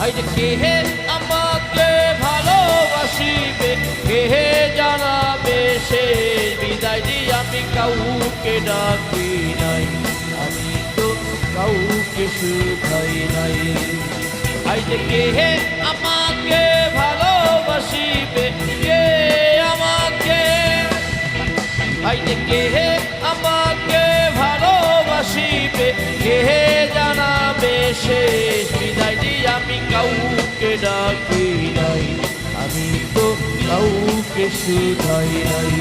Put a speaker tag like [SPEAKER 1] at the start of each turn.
[SPEAKER 1] আইরে কে আমাকে ভালোবাসিবে, কে জানাবে শেষ বিদায় দিয়ে আমি কাউকে ডাকি নাই, আমি তো কাউকে শুধাই নাই। আইরে কে আমাকে ভালোবাসিবে, কে আমাকে, আইরে কে আমাকে ভালোবাসিবে, কে জানাবে শেষ বিদায় দিয়ে আমি কাউকে ডাকি নাই, আমি তো কাউকে শুধাই নাই।